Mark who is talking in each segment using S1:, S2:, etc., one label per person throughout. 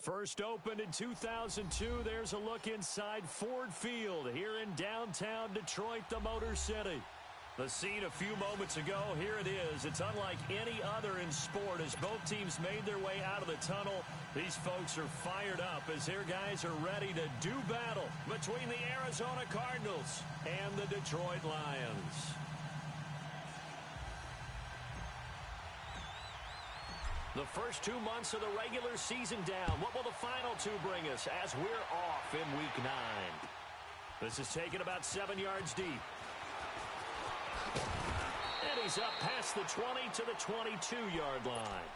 S1: First opened in 2002, there's a look inside Ford Field here in downtown Detroit, the Motor City. The scene a few moments ago, here it is. It's unlike any other in sport as both teams made their way out of the tunnel. These folks are fired up as their guys are ready to do battle between the Arizona Cardinals and the Detroit Lions. The first 2 months of the regular season down. What will the final two bring us as we're off in Week 9? This is taken about 7 yards deep. And he's up past the 20 to the 22-yard line.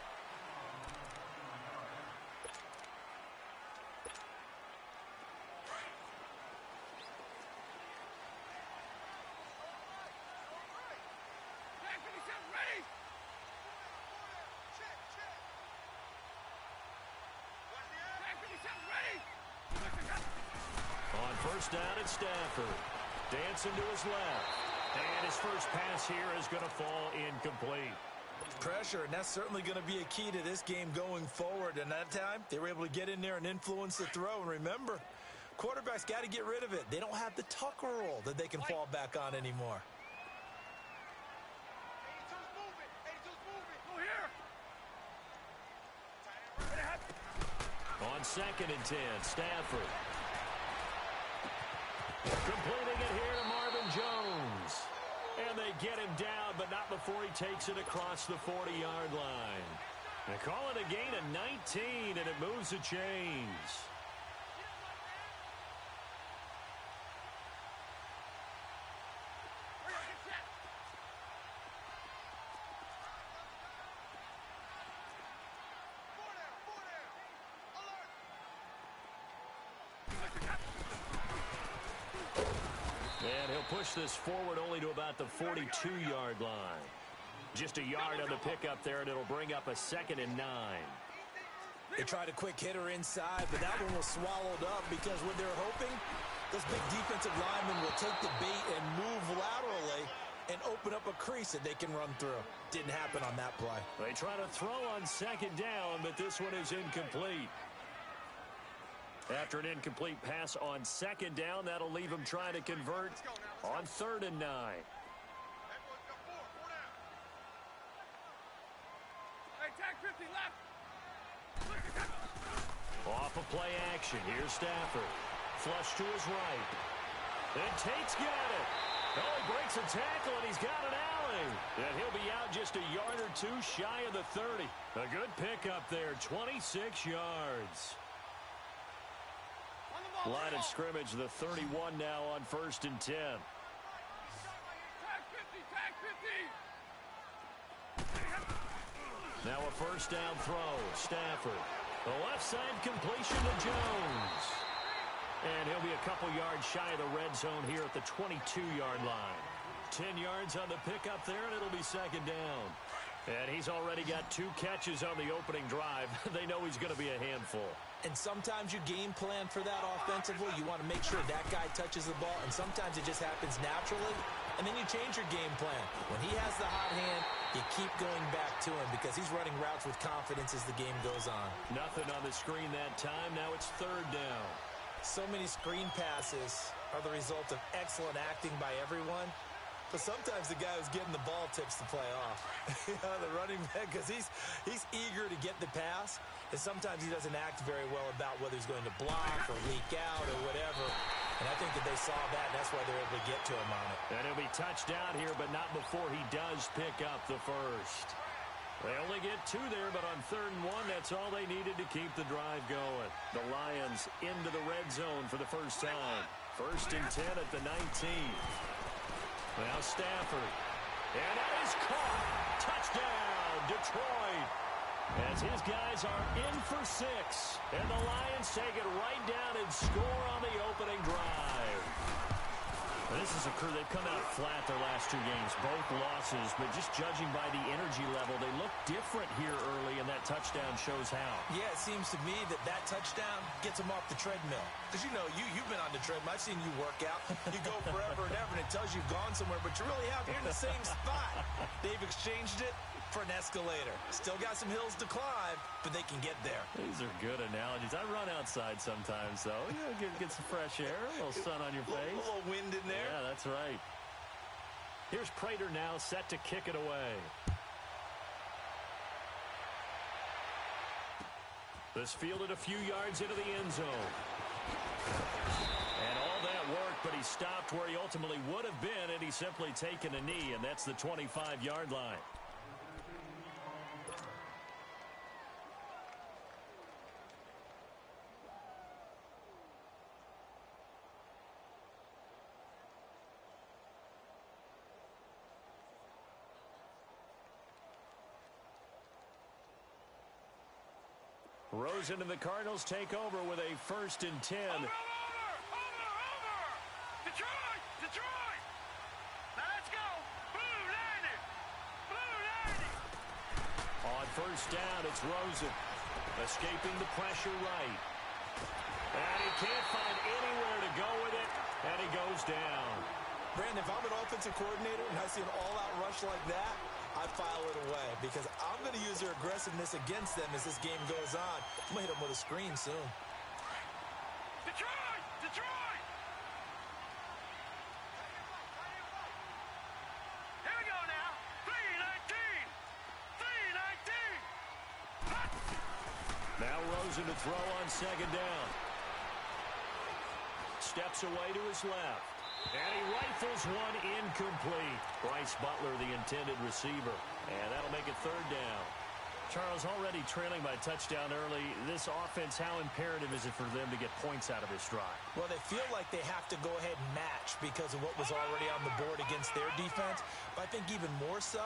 S1: On first down, it's Stafford. Dancing to his left. And his first pass here is going to fall incomplete.
S2: Pressure, and that's certainly going to be a key to this game going forward. And that time, they were able to get in there and influence the throw. And remember, quarterbacks got to get rid of it. They don't have the tucker roll that they can fall back on anymore.
S1: On 2nd and 10, Stafford. Completing it here to Marvin Jones. And they get him down, but not before he takes it across the 40-yard line. They call it a gain of 19, and it moves the chains. And he'll push this forward only to about the 42-yard line. Just a yard on the pickup there, and it'll bring up a 2nd and 9.
S2: They tried a quick hitter inside, but that one was swallowed up because what they're hoping, this big defensive lineman will take the bait and move laterally and open up a crease that they can run through. Didn't happen on that play.
S1: They try to throw on 2nd down, but this one is incomplete. After an incomplete pass on 2nd down, that'll leave him trying to convert on 3rd and 9. Off of play action. Here's Stafford. Flush to his right. And Tate's got it. Oh, he breaks a tackle, and he's got an alley. And he'll be out just a yard or two shy of the 30. A good pickup there, 26 yards. Line of scrimmage, the 31 now on 1st and 10. Now a first down throw. Stafford. The left side completion to Jones. And he'll be a couple yards shy of the red zone here at the 22-yard line. 10 yards on the pickup there, and it'll be 2nd down. And he's already got 2 catches on the opening drive. They know he's going to be a handful.
S2: And sometimes you game plan for that offensively. You want to make sure that guy touches the ball, and sometimes it just happens naturally. And then you change your game plan. When he has the hot hand, you keep going back to him because he's running routes with confidence as the game goes on.
S1: Nothing on the screen that time. Now it's 3rd down.
S2: So many screen passes are the result of excellent acting by everyone. But sometimes the guy who's getting the ball tips the play off. The running back, because he's eager to get the pass, and sometimes he doesn't act very well about whether he's going to block or leak out or whatever. And I think that they saw that, and that's why they're able to get to him on it.
S1: And he'll be touchdown here, but not before he does pick up the first. They only get 2 there, but on 3rd and 1, that's all they needed to keep the drive going. The Lions into the red zone for the first time. 1st and 10 at the 19. Now Stafford. And that is caught. Touchdown, Detroit. As his guys are in for 6. And the Lions take it right down and score on the opening drive. This is a crew, they've come out flat their last 2 games, both losses, but just judging by the energy level, they look different here early, and that touchdown shows how.
S2: Yeah, it seems to me that touchdown gets them off the treadmill. Because, you know, you've been on the treadmill. I've seen you work out. You go forever and ever, and it tells you you've gone somewhere, but you really have. You're in the same spot. They've exchanged it. for an escalator. Still got some hills to climb, but they can get there.
S1: These are good analogies. I run outside sometimes, though. Get some fresh air, a little sun on your face.
S2: A little wind in there.
S1: Yeah, that's right. Here's Prater now set to kick it away. This fielded a few yards into the end zone. And all that work, but he stopped where he ultimately would have been, and he's simply taken a knee, and that's the 25-yard line. Rosen and the Cardinals take over with a 1st and 10.
S3: Over! Detroit! Detroit! Now let's go! Blue 90!
S1: On 1st down, it's Rosen. Escaping the pressure right. And he can't find anywhere to go with it, and he goes down.
S2: Brandon, if I'm an offensive coordinator and I see an all-out rush like that, I file it away because I'm going to use their aggressiveness against them as this game goes on. I'm going to hit them with a screen soon.
S3: Detroit! Detroit! Here we go now. 3-19! 3-19!
S1: Now Rosen to throw on 2nd down. Steps away to his left. And he rifles one incomplete. Bryce Butler, the intended receiver. And that'll make it 3rd down. Charles, already trailing by a touchdown early. This offense, how imperative is it for them to get points out of this drive?
S2: Well, they feel like they have to go ahead and match because of what was already on the board against their defense. But I think even more so,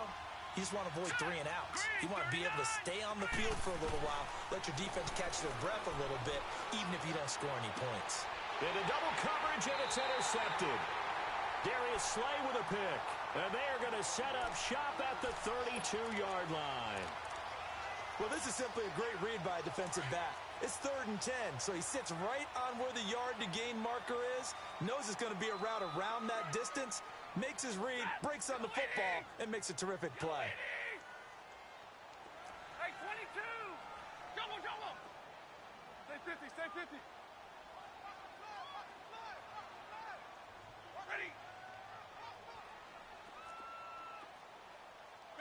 S2: you just want to avoid 3 and outs. You want to be able to stay on the field for a little while, let your defense catch their breath a little bit, even if you don't score any points.
S1: Into double coverage, and it's intercepted. Darius Slay with a pick. And they are going to set up shop at the 32-yard line.
S2: Well, this is simply a great read by a defensive back. It's 3rd and 10, so he sits right on where the yard-to-gain marker is, knows it's going to be a route around that distance, makes his read, breaks on the football, and makes a terrific play.
S3: Hey, 22! Double! Stay 50, stay 50. Ready?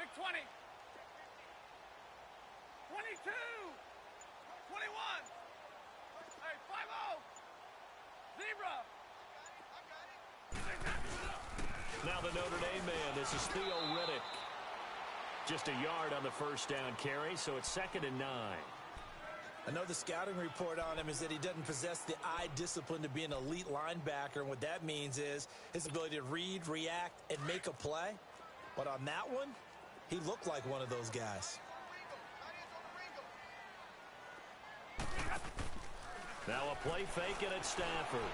S3: Big 20. 22! 21! Hey, 5-0! Zebra!
S1: Now the Notre Dame man, this is Theo Riddick. Just a yard on the 1st down carry, so it's 2nd and 9.
S2: I know the scouting report on him is that he doesn't possess the eye discipline to be an elite linebacker, and what that means is his ability to read, react, and make a play. But on that one, he looked like one of those guys.
S1: Now a play fake, and it's Stafford.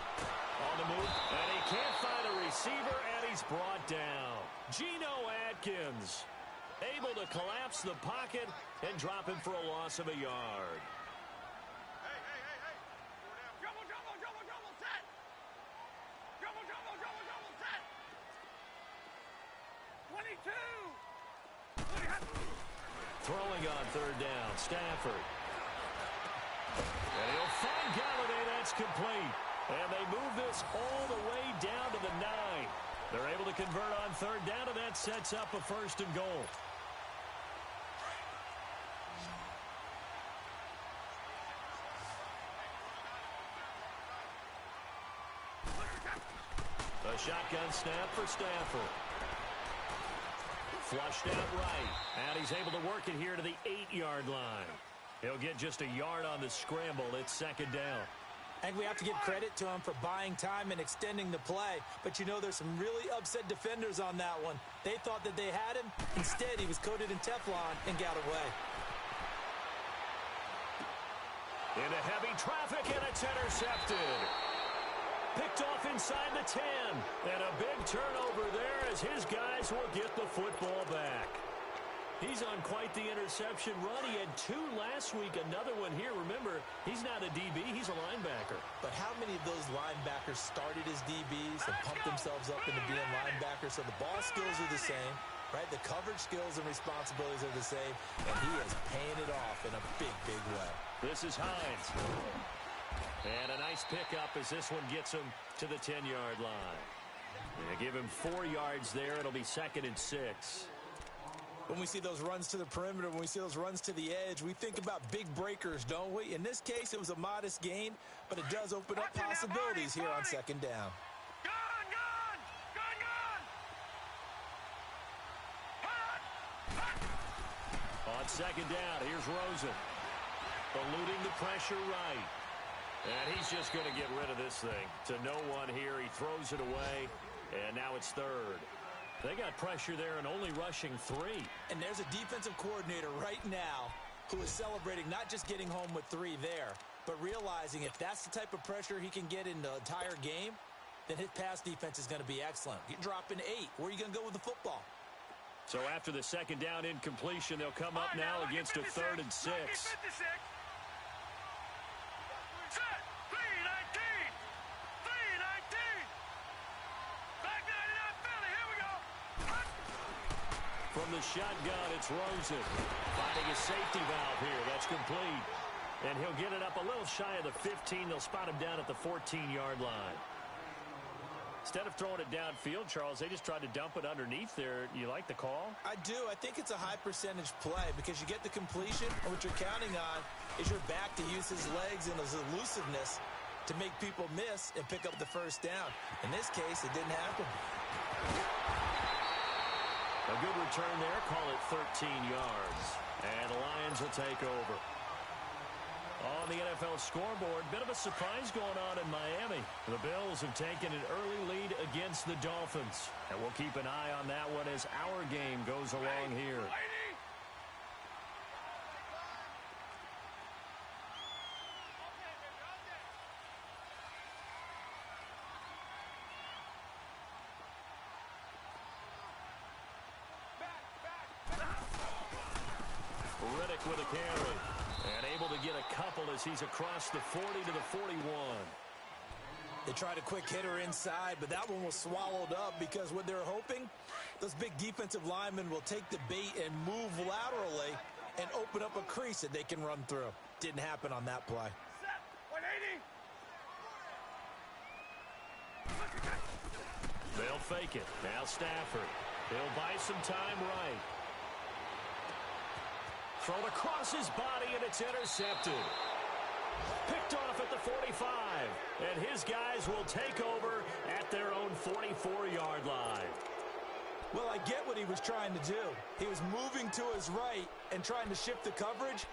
S1: On the move, and he can't find a receiver, and he's brought down. Geno Atkins able to collapse the pocket and drop him for a loss of a yard.
S3: Hey. Double set! Double set! 22!
S1: Throwing on 3rd down, Stafford. And he'll find Galladay. That's complete. And they move this all the way down to the 9. They're able to convert on 3rd down, and that sets up a 1st and goal. A shotgun snap for Stafford. Flushed out right. And he's able to work it here to the 8-yard line. He'll get just a yard on the scramble. It's 2nd down.
S2: I think we have to give credit to him for buying time and extending the play. But, you know, there's some really upset defenders on that one. They thought that they had him. Instead, he was coated in Teflon and got away.
S1: Into heavy traffic, and it's intercepted. Picked off inside the 10. And a big turnover there as his guys will get the football back. He's on quite the interception run. He had 2 last week, another one here. Remember, he's not a DB, he's a linebacker.
S2: But how many of those linebackers started as DBs and pumped themselves up into being linebackers? So the ball skills are the same. right? The coverage skills and responsibilities are the same, and he is paying it off in a big, big way.
S1: This is Hines. And a nice pickup as this one gets him to the 10-yard line. They give him 4 yards there. It'll be 2nd and 6.
S2: When we see those runs to the perimeter, when we see those runs to the edge, we think about big breakers, don't we? In this case, it was a modest gain, but it does open up possibilities here on 2nd down.
S1: On 2nd down, here's Rosen. Eluding the pressure right. And he's just going to get rid of this thing. To no one here, he throws it away, and now it's 3rd. They got pressure there and only rushing 3.
S2: And there's a defensive coordinator right now who is celebrating not just getting home with 3 there, but realizing if that's the type of pressure he can get in the entire game, then his pass defense is going to be excellent. You're dropping 8. Where are you going to go with the football?
S1: So after the 2nd down incompletion, they'll come up now against a 3rd and 6. From the shotgun, it's Rosen. Finding a safety valve here. That's complete. And he'll get it up a little shy of the 15. They'll spot him down at the 14-yard line. Instead of throwing it downfield, Charles, they just tried to dump it underneath there. You like the call?
S2: I do. I think it's a high percentage play because you get the completion, and what you're counting on is your back to use his legs and his elusiveness to make people miss and pick up the 1st down. In this case, it didn't happen.
S1: A good return there. Call it 13 yards. And the Lions will take over. On the NFL scoreboard, bit of a surprise going on in Miami. The Bills have taken an early lead against the Dolphins. And we'll keep an eye on that one as our game goes along here. Riddick with a carry. And able to get a couple as he's across the 40 to the 41.
S2: They tried a quick hitter inside, but that one was swallowed up because what they're hoping, those big defensive linemen will take the bait and move laterally and open up a crease that they can run through. Didn't happen on that play.
S1: They'll fake it. Now Stafford. He'll buy some time right. Thrown across his body, and it's intercepted. Picked off at the 45. And his guys will take over at their own 44-yard line.
S2: Well, I get what he was trying to do. He was moving to his right and trying to shift the coverage,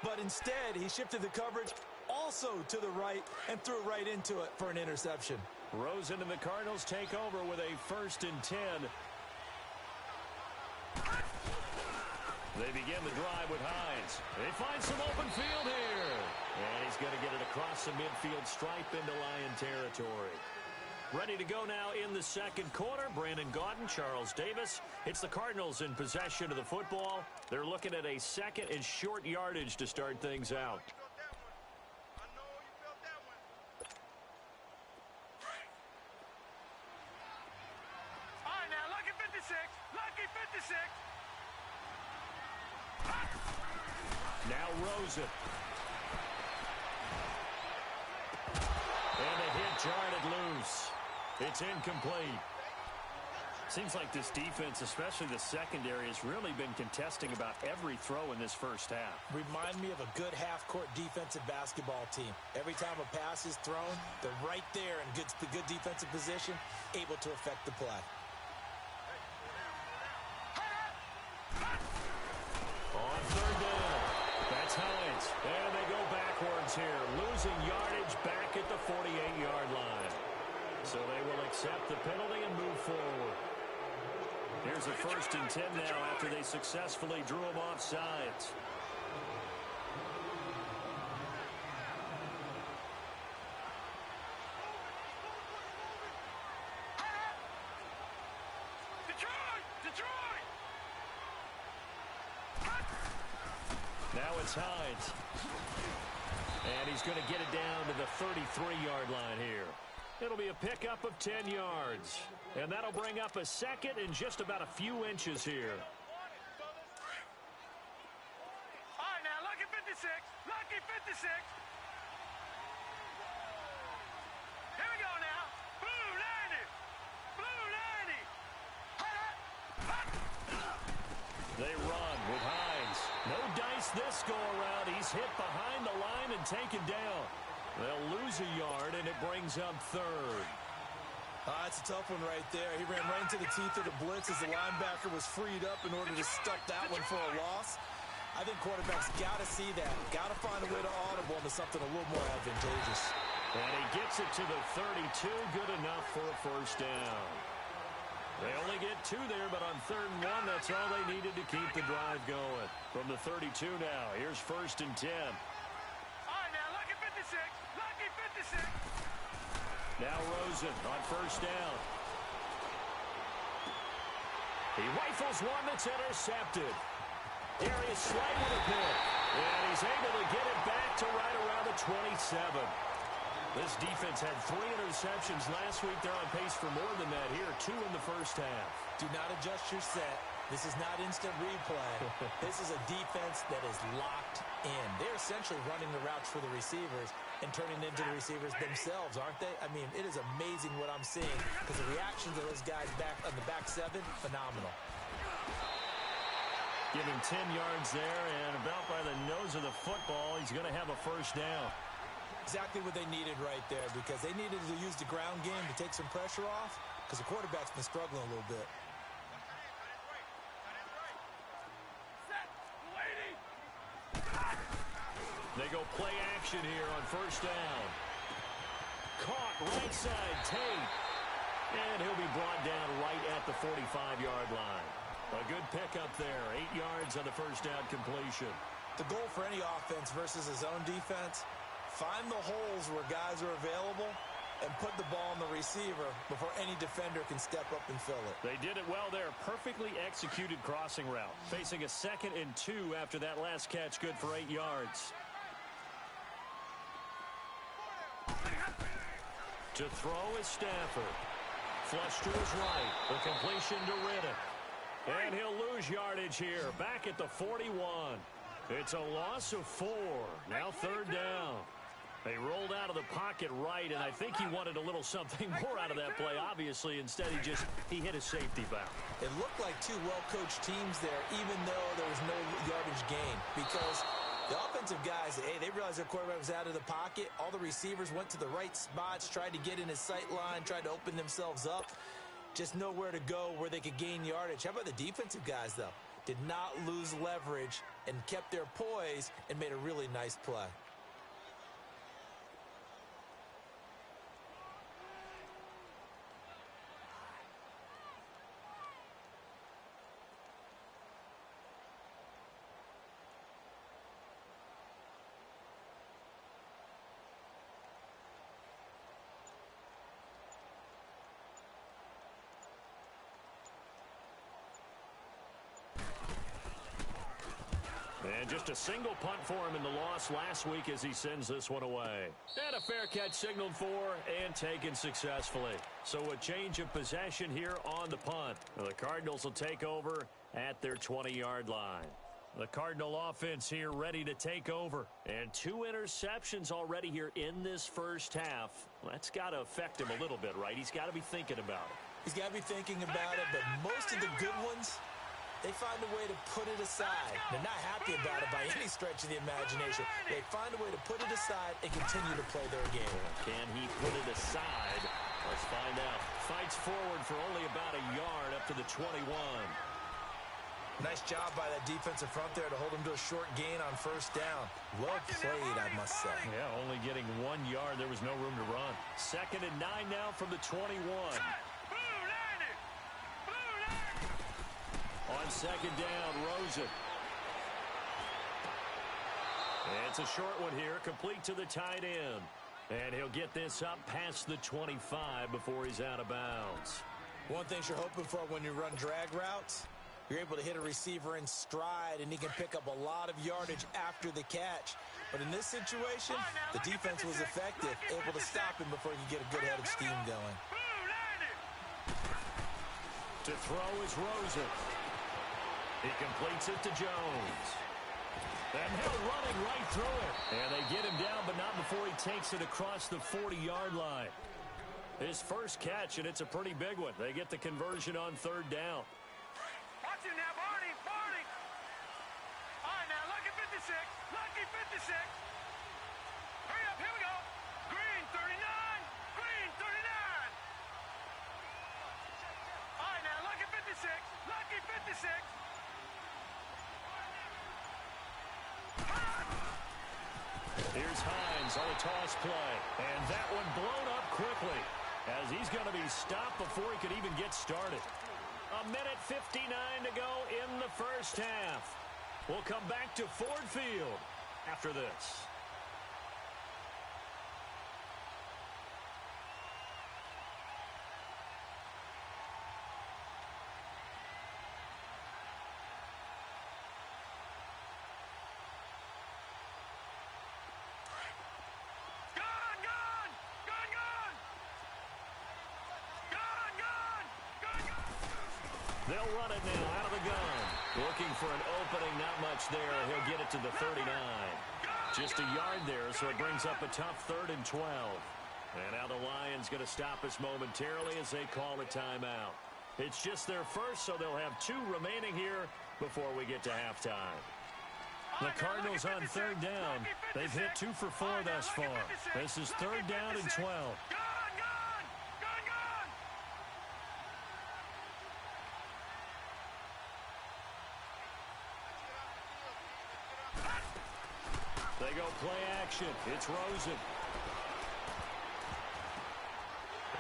S2: but instead he shifted the coverage also to the right and threw right into it for an interception.
S1: Rosen and the Cardinals take over with a 1st and 10. They begin the drive with Hines. They find some open field here. And he's going to get it across the midfield stripe into Lion territory. Ready to go now in the 2nd quarter. Brandon Gaudin, Charles Davis. It's the Cardinals in possession of the football. They're looking at a 2nd and short yardage to start things out.
S3: All right, now, lucky 56. Lucky 56.
S1: Now Rosen. And a hit jarred it loose. It's incomplete. Seems like this defense, especially the secondary, has really been contesting about every throw in this first half.
S2: Remind me of a good half-court defensive basketball team. Every time a pass is thrown, they're right there in good defensive position, able to affect the play.
S1: On 3rd down, that's Hines. And they go backwards here, losing yardage back at the 48-yard line. So they will accept the penalty and move forward. Here's a 1st and 10 now after they successfully drew him off sides.
S3: Detroit!
S1: Now it's Hines. And he's going to get it down to the 33-yard line here. It'll be a pickup of 10 yards. And that'll bring up a second in just about a few inches here.
S3: All right, now, lucky 56. Lucky 56. Here we go now. Blue 90. Blue 90.
S1: They run with Hines. No dice this go-around. He's hit behind the line and taken down. They'll lose a yard, and it brings up third.
S2: That's a tough one right there. He ran right into the teeth of the blitz as the linebacker was freed up in order to stuff that one for a loss. I think quarterbacks got to see that. Got to find a way to audible into something a little more advantageous.
S1: And he gets it to the 32. Good enough for a first down. They only get 2 there, but on 3rd and 1, that's all they needed to keep the drive going. From the 32 now, here's 1st and 10.
S3: All right, now, lucky 56. Lucky 56.
S1: Now Rosen on 1st down. He rifles one that's intercepted. Darius Slay with a pick. And he's able to get it back to right around the 27. This defense had 3 interceptions last week. They're on pace for more than that here. 2 in the first half.
S2: Do not adjust your set. This is not instant replay. This is a defense that is locked in. They're essentially running the routes for the receivers and turning into the receivers themselves, aren't they? I mean, it is amazing what I'm seeing because the reactions of those guys back on the back 7, phenomenal.
S1: Give him 10 yards there, and about by the nose of the football, he's going to have a first down.
S2: Exactly what they needed right there because they needed to use the ground game to take some pressure off because the quarterback's been struggling a little bit.
S1: They go play action here on 1st down. Caught right side, Tate. And he'll be brought down right at the 45-yard line. A good pickup there. 8 yards on the first down completion.
S2: The goal for any offense versus his own defense, find the holes where guys are available and put the ball on the receiver before any defender can step up and fill it.
S1: They did it well there. Perfectly executed crossing route. Facing a 2nd and 2 after that last catch. Good for 8 yards. To throw is Stafford. Flush to his right. The completion to Riddick. And he'll lose yardage here. Back at the 41. It's a loss of 4. Now 3rd down. They rolled out of the pocket right, and I think he wanted a little something more out of that play. Obviously, instead he hit a safety valve.
S2: It looked like 2 well-coached teams there, even though there was no yardage gain. Because the offensive guys, hey, they realized their quarterback was out of the pocket. All the receivers went to the right spots, tried to get in his sight line, tried to open themselves up. Just nowhere to go where they could gain yardage. How about the defensive guys, though? Did not lose leverage and kept their poise and made a really nice play.
S1: And just a single punt for him in the loss last week as he sends this one away. And a fair catch signaled for and taken successfully. So a change of possession here on the punt. Now the Cardinals will take over at their 20-yard line. The Cardinal offense here ready to take over. And 2 interceptions already here in this first half. Well, that's got to affect him a little bit, right? He's got to be thinking about it.
S2: He's got to be thinking about it, but most of the good ones, they find a way to put it aside. They're not happy about it by any stretch of the imagination. They find a way to put it aside and continue to play their game.
S1: Can he put it aside? Let's find out. Fights forward for only about a yard up to the 21.
S2: Nice job by that defensive front there to hold him to a short gain on 1st down. Well played, I must say.
S1: Yeah, only getting 1 yard. There was no room to run. 2nd and 9 now from the 21. On 2nd down, Rosen. It's a short one here, complete to the tight end. And he'll get this up past the 25 before he's out of bounds.
S2: One thing you're hoping for when you run drag routes You're able to hit a receiver in stride, and he can pick up a lot of yardage after the catch. But in this situation, the defense was effective, able to stop him before he could get a good head of steam going.
S1: To throw is Rosen. He completes it to Jones. And Hill running right through it. And they get him down, but not before he takes it across the 40-yard line. His first catch, and it's a pretty big one. They get the conversion on third down.
S3: Watch him now, Barney, Barney. All right, now, Lucky 56, Lucky 56. Hurry up, here we go. Green 39, Green 39. All right, now, Lucky 56, Lucky 56.
S1: Here's Hines on a toss play. And that one blown up quickly as he's going to be stopped before he could even get started. A minute 59 to go in the first half. We'll come back to Ford Field after this. They'll run it now out of the gun. Looking for an opening, not much there. He'll get it to the 39. Just a yard there, so it brings up a tough 3rd and 12. And now the Lions going to stop us momentarily as they call a timeout. It's just their first, so they'll have 2 remaining here before we get to halftime. The Cardinals on 3rd down. They've hit 2 for 4 thus far. This is 3rd down and 12. They go play action. It's Rosen.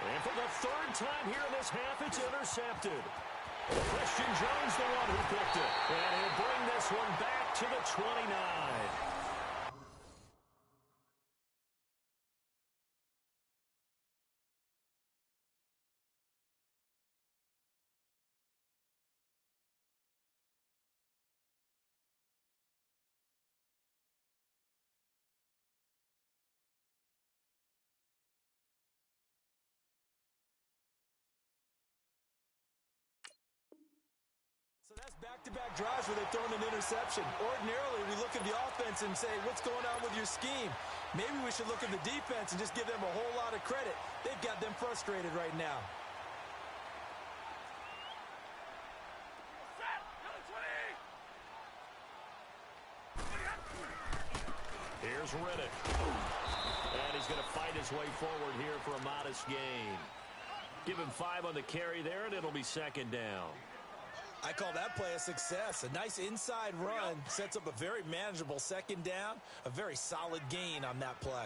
S1: And for the 3rd time here in this half, it's intercepted. Christian Jones, the one who picked it. And he'll bring this one back to the 29.
S2: So that's back-to-back drives where they've thrown an interception. Ordinarily, we look at the offense and say, what's going on with your scheme? Maybe we should look at the defense and just give them a whole lot of credit. They've got them frustrated right now.
S1: Here's Riddick. And he's going to fight his way forward here for a modest gain. Give him 5 on the carry there, and it'll be 2nd down.
S2: I call that play a success. A nice inside run sets up a very manageable 2nd down. A very solid gain on that play.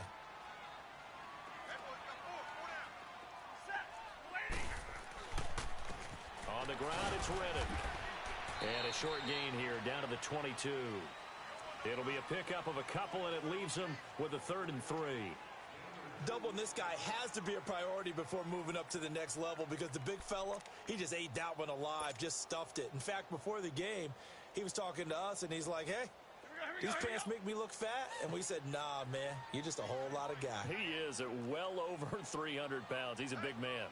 S1: On the ground, it's Riddick. And a short gain here down to the 22. It'll be a pickup of a couple, and it leaves him with a 3rd and 3.
S2: Doubling this guy has to be a priority before moving up to the next level because the big fella, he just ate that one alive, just stuffed it. In fact, before the game, he was talking to us, and he's like, hey, these pants make me look fat. And we said, nah, man, you're just a whole lot of guy.
S1: He is at well over 300 pounds. He's a big man.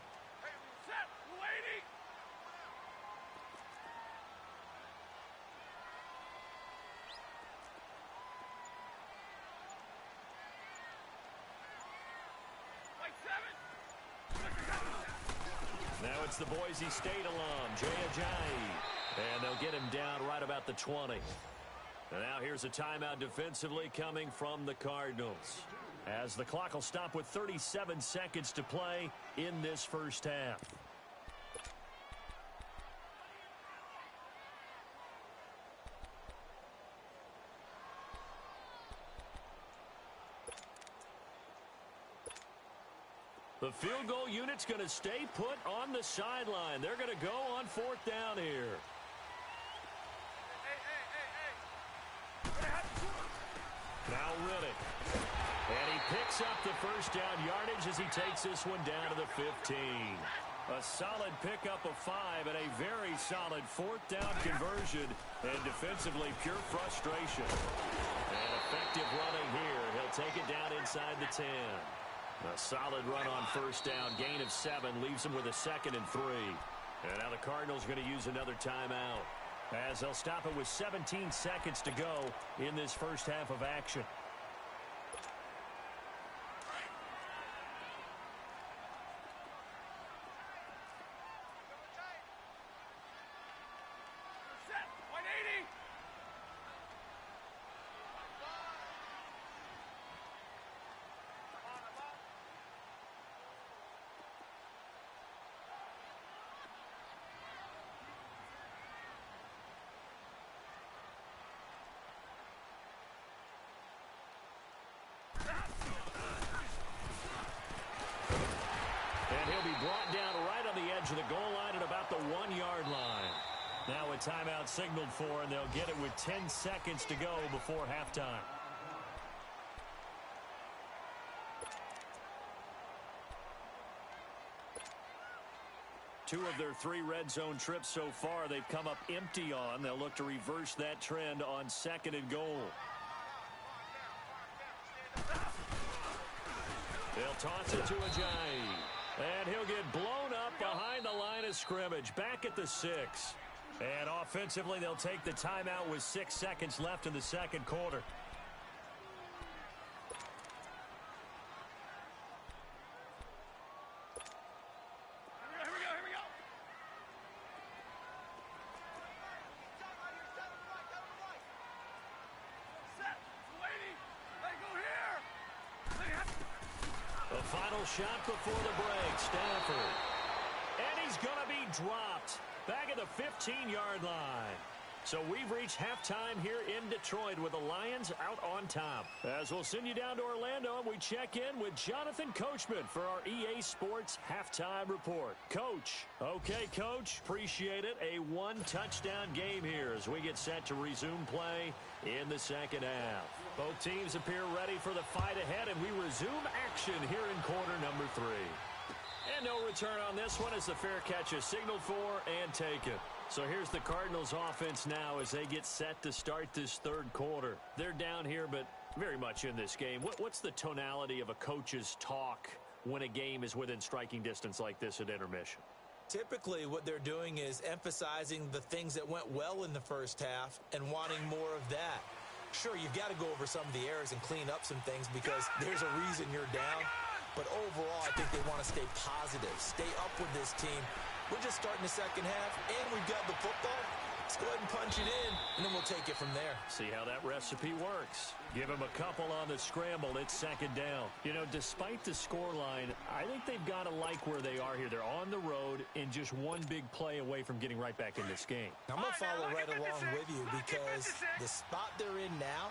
S1: Now it's the Boise State alum, Jay Ajayi. And they'll get him down right about the 20. And now here's a timeout defensively coming from the Cardinals, as the clock will stop with 37 seconds to play in this first half. The field goal unit's going to stay put on the sideline. They're going to go on 4th down here. Now Riddick. And he picks up the first down yardage as he takes this one down to the 15. A solid pickup of 5 and a very solid fourth down conversion. And defensively, pure frustration. And effective running here. He'll take it down inside the 10. A solid run on first down. Gain of 7 leaves him with a 2nd and 3. And now the Cardinals are going to use another timeout, as they'll stop it with 17 seconds to go in this first half of action. And he'll be brought down right on the edge of the goal line at about the 1-yard line. Now a timeout signaled for, and they'll get it with 10 seconds to go before halftime. Two of their 3 red zone trips so far they've come up empty on. They'll look to reverse that trend on 2nd and goal. They'll toss it to Ajayi. And he'll get blown up behind the line of scrimmage, back at the 6. And offensively, they'll take the timeout with 6 seconds left in the second quarter.
S3: Here we go. Set. Waiting. They go here.
S1: The final shot before the break, Stafford. And he's going to be dropped back at the 15-yard line. So we've reached halftime here in Detroit with the Lions out on top. As we'll send you down to Orlando, and we check in with Jonathan Coachman for our EA Sports Halftime Report. Coach. Okay, Coach. Appreciate it. A 1-touchdown game here as we get set to resume play in the second half. Both teams appear ready for the fight ahead, and we resume action here in quarter number 3. And no return on this one as the fair catch is signaled for and taken. So here's the Cardinals offense now as they get set to start this third quarter. They're down here, but very much in this game. What's the tonality of a coach's talk when a game is within striking distance like this at intermission?
S2: Typically, what they're doing is emphasizing the things that went well in the first half and wanting more of that. Sure, you've got to go over some of the errors and clean up some things because there's a reason you're down. But overall, I think they want to stay positive, stay up with this team. We're just starting the second half, and we've got the football. Let's go ahead and punch it in, and then we'll take it from there.
S1: See how that recipe works. Give them a couple on the scramble. It's second down. You know, despite the scoreline, I think they've got to like where they are here. They're on the road and just one big play away from getting right back in this game.
S2: I'm going to follow right along with you because the spot they're in now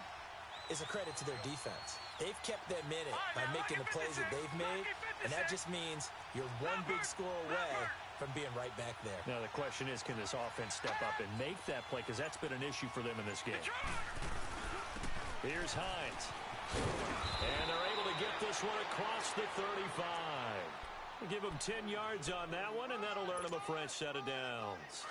S2: is a credit to their defense. They've kept them in it by making the plays that they've made, and that just means you're one big score away from being right back there.
S1: Now the question is, can this offense step up and make that play? Because that's been an issue for them in this game. Here's Hines. And they're able to get this one across the 35. We'll give him 10 yards on that one, and that'll earn him a fresh set of downs.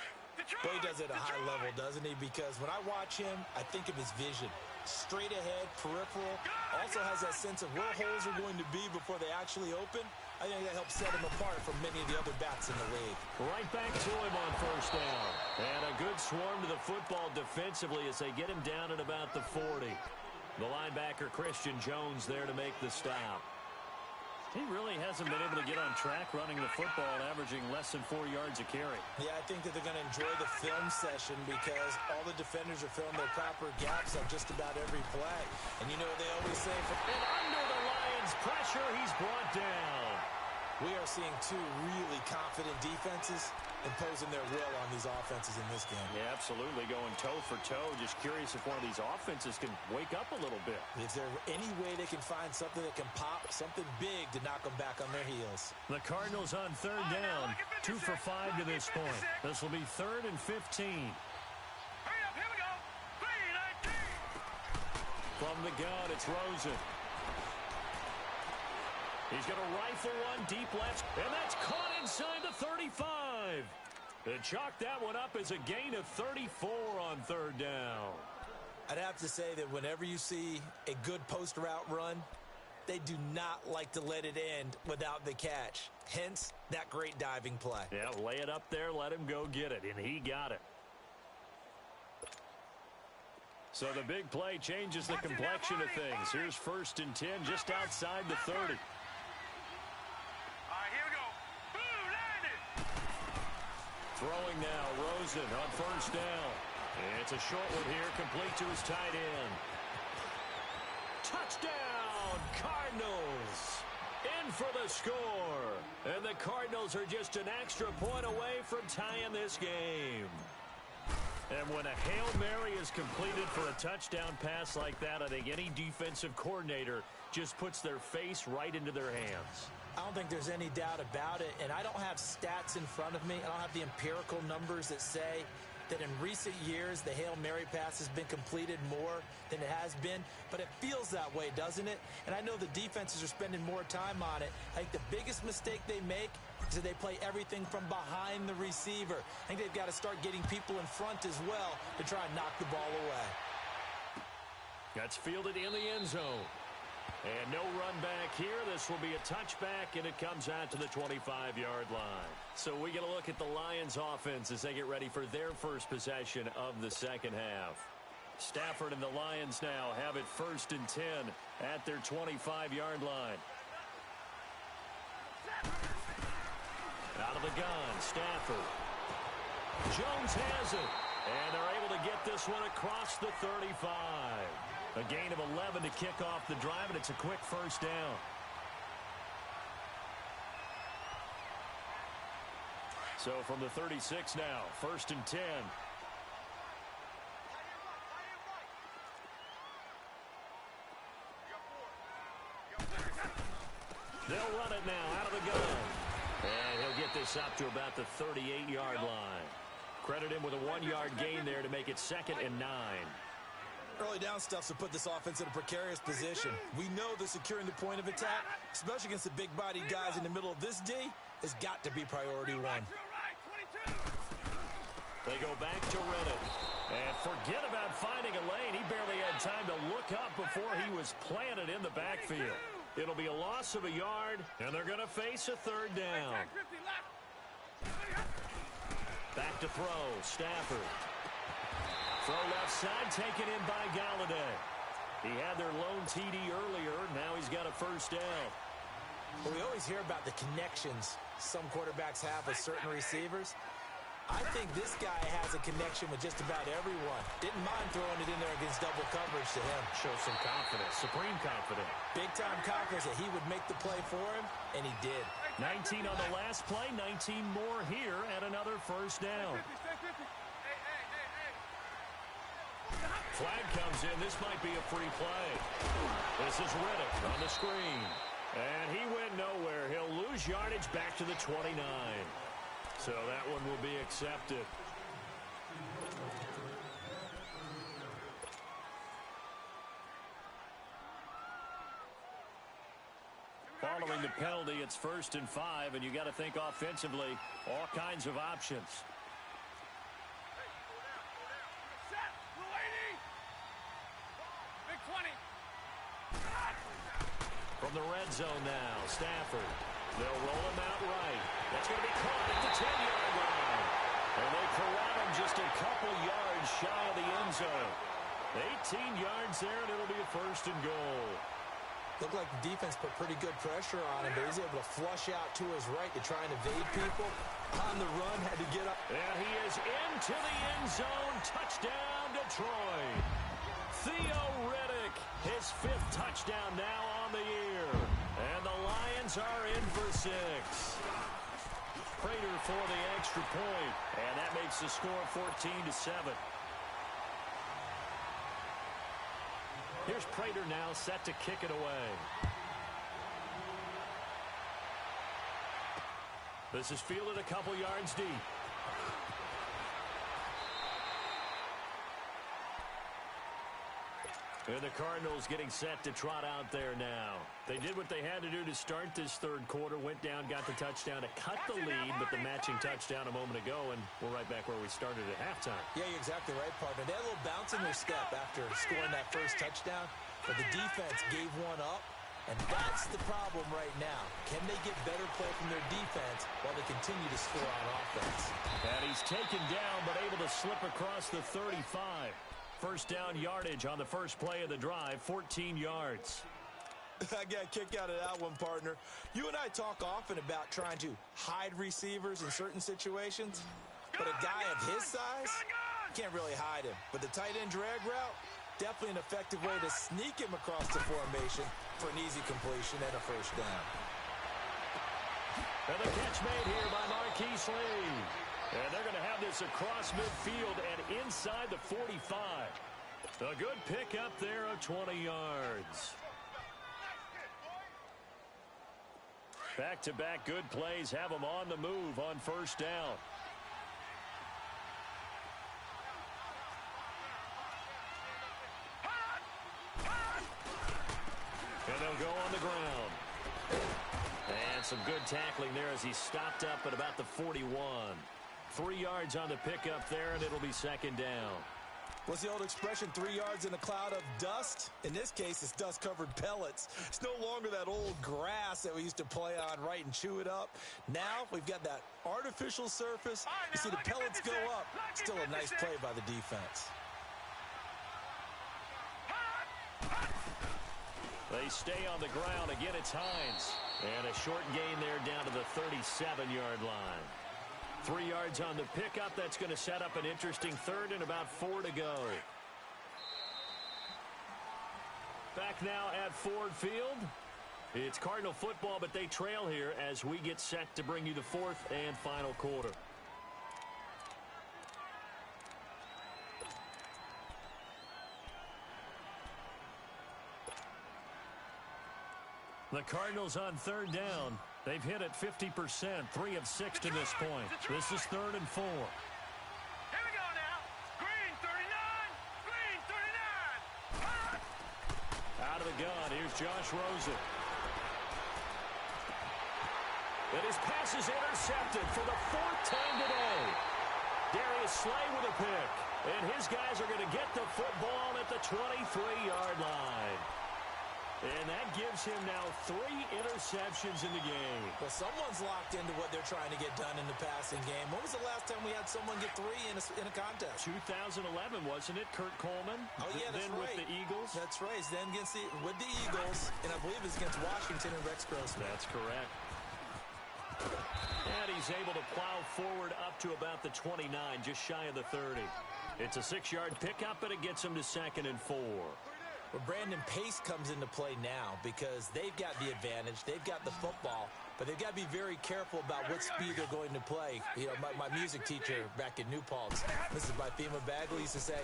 S2: Boy, he does it at a high level, doesn't he? Because when I watch him, I think of his vision. Straight ahead, peripheral. Also has that sense of where holes are going to be before they actually open. I think that helps set him apart from many of the other backs in the league.
S1: Right back to him on first down. And a good swarm to the football defensively as they get him down at about the 40. The linebacker, Christian Jones, there to make the stop. He really hasn't been able to get on track running the football, averaging less than 4 yards a carry.
S2: Yeah, I think that they're going to enjoy the film session because all the defenders are filling their proper gaps on just about every play. And you know what they always say?
S1: And under the Lions' pressure, he's brought down.
S2: We are seeing two really confident defenses imposing their will on these offenses in this game.
S1: Yeah, absolutely, going toe for toe. Just curious if one of these offenses can wake up a little bit.
S2: Is there any way they can find something that can pop, something big to knock them back on their heels?
S1: The Cardinals on third down, 2 for 5 to this point. This will be 3rd and 15.
S3: Hurry up, here we go. 3-19.
S1: From the gun, it's Rosen. He's going to rifle one deep left, and that's caught inside the 35. They chalk that one up as a gain of 34 on third down.
S2: I'd have to say that whenever you see a good post route run, they do not like to let it end without the catch. Hence, that great diving play.
S1: Yeah, lay it up there, let him go get it, and he got it. So the big play changes the complexion of things. Here's 1st and 10 just outside the 30.
S3: All right, here we go. Boom, landed.
S1: Throwing now, Rosen on 1st down. It's a short one here, complete to his tight end. Touchdown, Cardinals! In for the score. And the Cardinals are just an extra point away from tying this game. And when a Hail Mary is completed for a touchdown pass like that, I think any defensive coordinator just puts their face right into their hands.
S2: I don't think there's any doubt about it, and I don't have stats in front of me. I don't have the empirical numbers that say that in recent years the Hail Mary pass has been completed more than it has been, but it feels that way, doesn't it? And I know the defenses are spending more time on it. I think the biggest mistake they make is that they play everything from behind the receiver. I think they've got to start getting people in front as well to try and knock the ball away.
S1: That's fielded in the end zone. And no run back here. This will be a touchback, and it comes out to the 25-yard line. So we get a look at the Lions offense as they get ready for their first possession of the second half. Stafford and the Lions now have it 1st and 10 at their 25-yard line. Out of the gun, Stafford. Jones has it. And they're able to get this one across the 35. A gain of 11 to kick off the drive, and it's a quick 1st down. So from the 36 now, 1st and 10. They'll run it now out of the gun. And he'll get this up to about the 38-yard line. Credit him with a 1-yard gain there to make it 2nd and 9.
S2: Early down stuff to put this offense in a precarious position. We know that securing the point of attack, especially against the big-bodied guys in the middle of this D, has got to be priority one.
S1: They go back to Reddick. And forget about finding a lane. He barely had time to look up before he was planted in the backfield. It'll be a loss of a yard, and they're going to face a 3rd down. Back to throw, Stafford. Throw left side, taken in by Galladay. He had their lone TD earlier. Now he's got a 1st down.
S2: Well, we always hear about the connections some quarterbacks have with certain receivers. I think this guy has a connection with just about everyone. Didn't mind throwing it in there against double coverage to him.
S1: Shows some confidence, supreme confidence.
S2: Big-time confidence that he would make the play for him, and he did.
S1: 19 on the last play, 19 more here at another 1st down. Flag comes in. This might be a free play. This is Reddick on the screen. And he went nowhere. He'll lose yardage back to the 29. So that one will be accepted. Following the penalty, it's 1st and 5, and you got to think offensively, all kinds of options. From the red zone now, Stafford. They'll roll him out right. That's going to be caught at the 10-yard line. And they corral him just a couple yards shy of the end zone. 18 yards there, and it'll be a 1st and goal.
S2: Looked like the defense put pretty good pressure on him, but he's able to flush out to his right to try and evade people. On the run, had to get up.
S1: And he is into the end zone. Touchdown, Detroit. Theo Riddick, his 5th touchdown now on the year. And the Lions are in for 6. Prater for the extra point. And that makes the score 14-7. Here's Prater now set to kick it away. This is fielded a couple yards deep. And the Cardinals getting set to trot out there now. They did what they had to do to start this third quarter. Went down, got the touchdown to cut the lead, but the matching touchdown a moment ago, and we're right back where we started at halftime.
S2: Yeah, you're exactly right, partner. They had a little bounce in their step after scoring that first touchdown, but the defense gave one up, and that's the problem right now. Can they get better play from their defense while they continue to score on offense?
S1: And he's taken down, but able to slip across the 35. First down yardage on the first play of the drive, 14 yards.
S2: I got a kick out of that one, partner. You and I talk often about trying to hide receivers in certain situations, but a guy of his size, can't really hide him. But the tight end drag route, definitely an effective way to sneak him across the formation for an easy completion and a first down.
S1: And the catch made here by Marquise Lee. And they're going to have this across midfield and inside the 45. A good pick up there of 20 yards. Back-to-back good plays have them on the move on first down. And they'll go on the ground. And some good tackling there as he stopped up at about the 41. 3 yards on the pickup there, and it'll be second down.
S2: What's the old expression, 3 yards in a cloud of dust? In this case, it's dust-covered pellets. It's no longer that old grass that we used to play on, right, and chew it up. Now we've got that artificial surface. You see the pellets go up. Still a nice play by the defense.
S1: They stay on the ground. Again, it's Hines. And a short gain there down to the 37-yard line. 3 yards on the pickup. That's going to set up an interesting third and about 4 to go. Back now at Ford Field. It's Cardinal football, but they trail here as we get set to bring you the fourth and final quarter. The Cardinals on third down. They've hit it 50%, 3 of 6 to this point. This is 3rd and 4.
S3: Here we go now. Green 39. Green 39.
S1: Out of the gun. Here's Josh Rosen. And his pass is intercepted for the 4th time today. Darius Slay with a pick. And his guys are going to get the football at the 23-yard line. And that gives him now 3 interceptions in the game.
S2: Well, someone's locked into what they're trying to get done in the passing game. When was the last time we had someone get 3 in a contest?
S1: 2011, wasn't it? Kurt Coleman.
S2: Oh, yeah, that's
S1: then
S2: right.
S1: With the Eagles.
S2: That's right. Then with the Eagles, and I believe it's against Washington and Rex Grossman.
S1: That's correct. And he's able to plow forward up to about the 29, just shy of the 30. It's a 6-yard pickup, and it gets him to 2nd and 4.
S2: Well, Brandon, pace comes into play now because they've got the advantage. They've got the football, but they've got to be very careful about what speed they're going to play. You know, my music teacher back in New Paltz, Mrs. Bifema Bagley, used to say,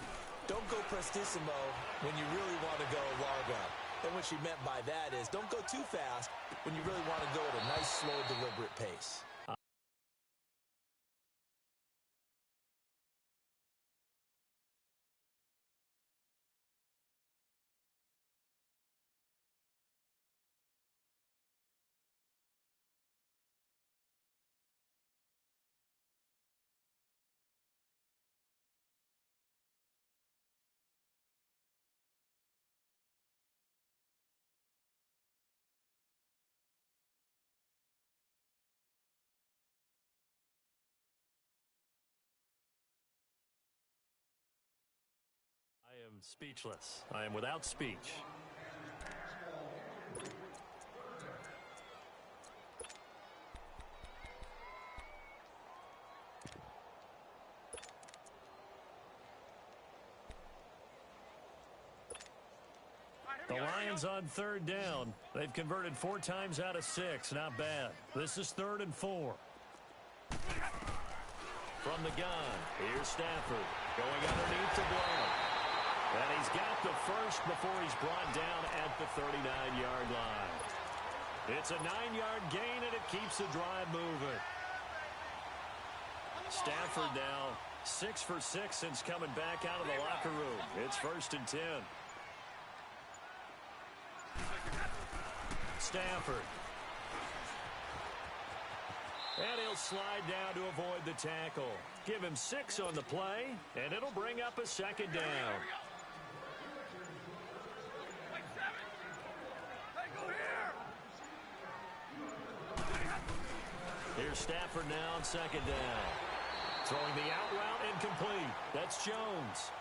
S2: don't go prestissimo when you really want to go largo. And what she meant by that is don't go too fast when you really want to go at a nice, slow, deliberate pace.
S1: I am speechless. I am without speech. The Lions on third down. They've converted 4 times out of 6. Not bad. This is 3rd and 4. From the gun, here's Stafford going underneath to Blount. And he's got the first before he's brought down at the 39-yard line. It's a 9-yard gain, and it keeps the drive moving. Stafford now 6 for 6 since coming back out of the locker room. It's 1st and 10. Stafford. And he'll slide down to avoid the tackle. Give him 6 on the play, and it'll bring up a second down. Here's Stafford now on second down. Throwing the out route incomplete. That's Jones.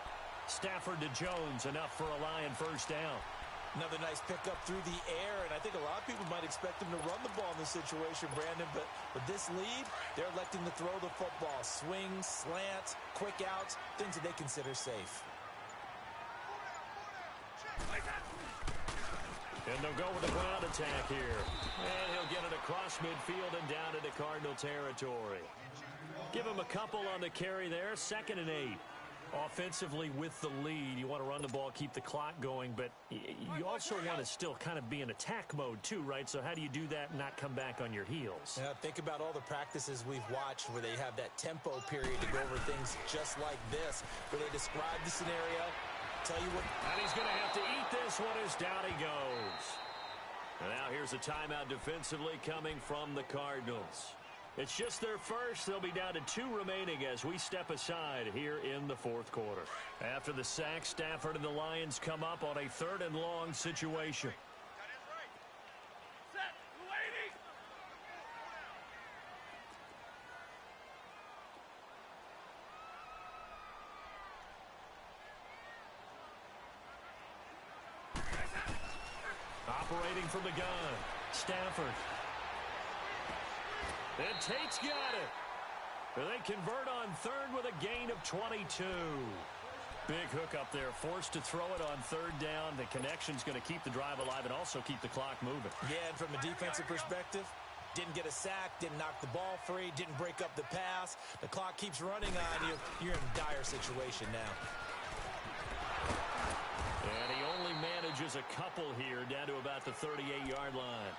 S1: Stafford to Jones, enough for a Lion first down.
S2: Another nice pickup through the air, and I think a lot of people might expect him to run the ball in this situation, Brandon, but with this lead, they're electing to throw the football. Swings, slants, quick outs, things that they consider safe.
S1: And they'll go with the ground attack here. And he'll get it across midfield and down into Cardinal territory. Give him a couple on the carry there. 2nd and 8. Offensively with the lead, you want to run the ball, keep the clock going, but you also want to still kind of be in attack mode too, right? So how do you do that and not come back on your heels?
S2: Yeah, think about all the practices we've watched where they have that tempo period to go over things just like this, where they describe the scenario, tell you what.
S1: And he's going to have to eat this one as down he goes. And now here's a timeout defensively coming from the Cardinals. It's just their first. They'll be down to 2 remaining as we step aside here in the 4th quarter. After the sack, Stafford and the Lions come up on a 3rd and long situation. Operating from the gun, Stafford. And Tate's got it. They convert on 3rd with a gain of 22. Big hook up there. Forced to throw it on 3rd down. The connection's going to keep the drive alive and also keep the clock moving.
S2: Yeah, and from a defensive perspective, didn't get a sack, didn't knock the ball free, didn't break up the pass. The clock keeps running on you. You're in a dire situation now.
S1: And he only manages a couple here down to about the 38-yard line.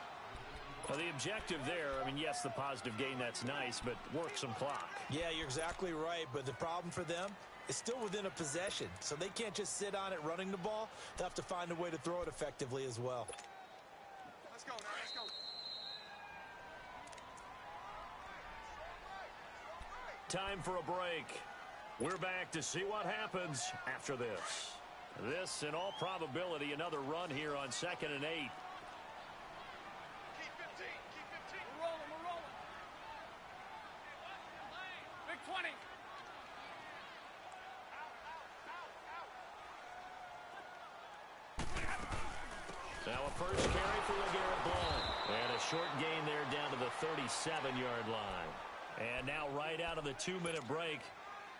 S1: Well, the objective there, I mean, yes, the positive gain, that's nice, but work some clock.
S2: Yeah, you're exactly right, but the problem for them is still within a possession, so they can't just sit on it running the ball. They'll have to find a way to throw it effectively as well.
S3: Let's go now, let's go.
S1: Time for a break. We're back to see what happens after this. This, in all probability, another run here on 2nd and 8.
S3: Keep 15, keep 15. We're rolling. Big 20.
S1: Now a first carry for LeGarrette Blount. And a short gain there down to the 37-yard line. And now right out of the 2-minute break,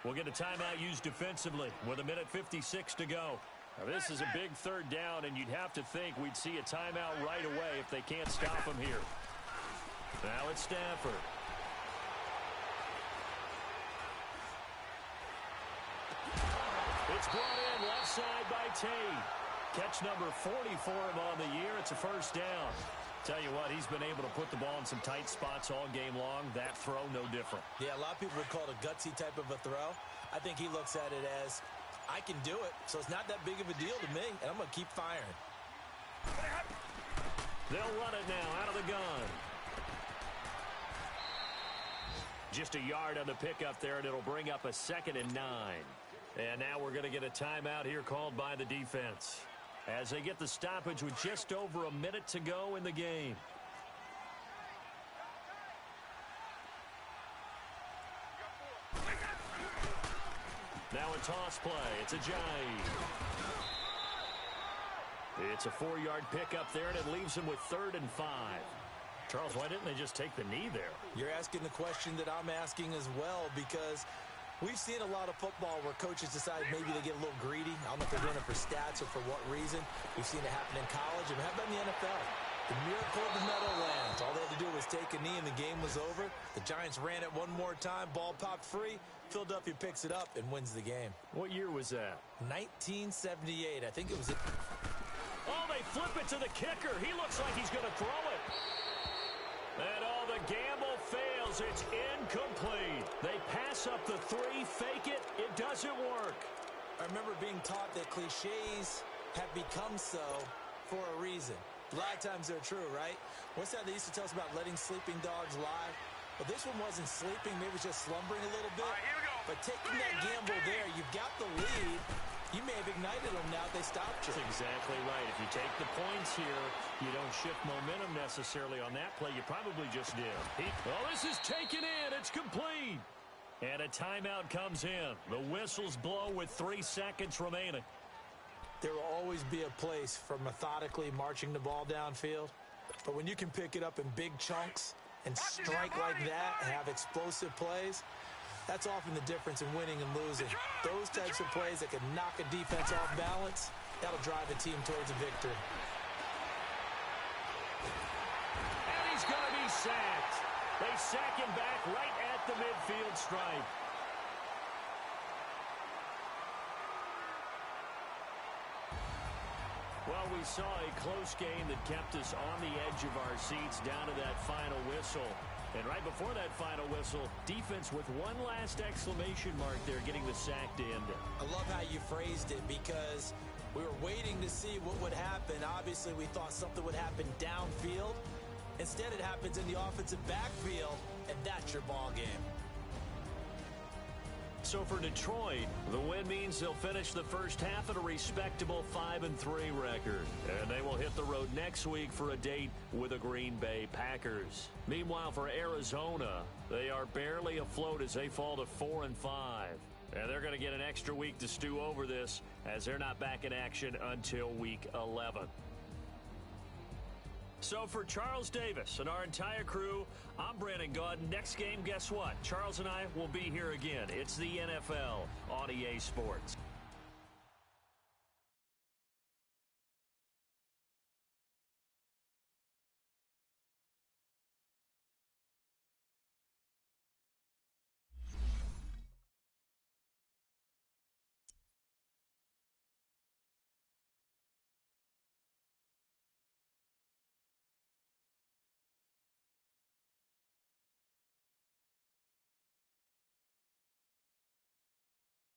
S1: we'll get a timeout used defensively with 1:56 to go. Now this is a big 3rd down, and you'd have to think we'd see a timeout right away if they can't stop him here. Now it's Stafford. It's brought in left side by Tate. Catch number 40 for him on the year. It's a first down. Tell you what, he's been able to put the ball in some tight spots all game long. That throw, no different.
S2: Yeah, a lot of people would call it a gutsy type of a throw. I think he looks at it as, I can do it, so it's not that big of a deal to me, and I'm going to keep firing.
S1: They'll run it now out of the gun. Just a yard on the pickup there, and it'll bring up a 2nd and 9. And now we're going to get a timeout here called by the defense as they get the stoppage with just over a minute to go in the game. Now a toss play. It's Ajayi. It's a 4-yard pickup there, and it leaves him with 3rd and 5. Charles, why didn't they just take the knee there?
S2: You're asking the question that I'm asking as well, because we've seen a lot of football where coaches decide maybe they get a little greedy. I don't know if they're doing it for stats or for what reason. We've seen it happen in college, and how about in the NFL? The miracle of the Meadowlands. All they had to do was take a knee, and the game was over. The Giants ran it one more time. Ball popped free. Philadelphia picks it up and wins the game.
S1: What year was that?
S2: 1978. I think it was.
S1: Oh, they flip it to the kicker. He looks like he's going to throw it. And the gamble fails. It's incomplete. They pass up the 3, fake it. It doesn't work.
S2: I remember being taught that cliches have become so for a reason. A lot of times they're true, right? What's that they used to tell us about letting sleeping dogs lie? Well, this one wasn't sleeping. Maybe it was just slumbering a little bit.
S3: All right, here we go.
S2: But taking that gamble there, you've got the lead. You may have ignited them now if they stopped you.
S1: That's exactly right. If you take the points here, you don't shift momentum necessarily on that play. You probably just did. Well, this is taken in. It's complete. And a timeout comes in. The whistles blow with 3 seconds remaining.
S2: There will always be a place for methodically marching the ball downfield. But when you can pick it up in big chunks and strike like that and have explosive plays, that's often the difference in winning and losing. Those types of plays that can knock a defense off balance, that'll drive a team towards a victory.
S1: And he's going to be sacked. They sack him back right at the midfield stripe. Well, we saw a close game that kept us on the edge of our seats down to that final whistle. And right before that final whistle, defense with one last exclamation mark there, getting the sack to end it.
S2: I love how you phrased it because we were waiting to see what would happen. Obviously, we thought something would happen downfield. Instead, it happens in the offensive backfield, and that's your ball game.
S1: So for Detroit, the win means they'll finish the first half at a respectable 5-3 record. And they will hit the road next week for a date with the Green Bay Packers. Meanwhile, for Arizona, they are barely afloat as they fall to 4-5. And they're going to get an extra week to stew over this as they're not back in action until week 11. So for Charles Davis and our entire crew, I'm Brandon Gaudin. Next game, guess what? Charles and I will be here again. It's the NFL on EA Sports.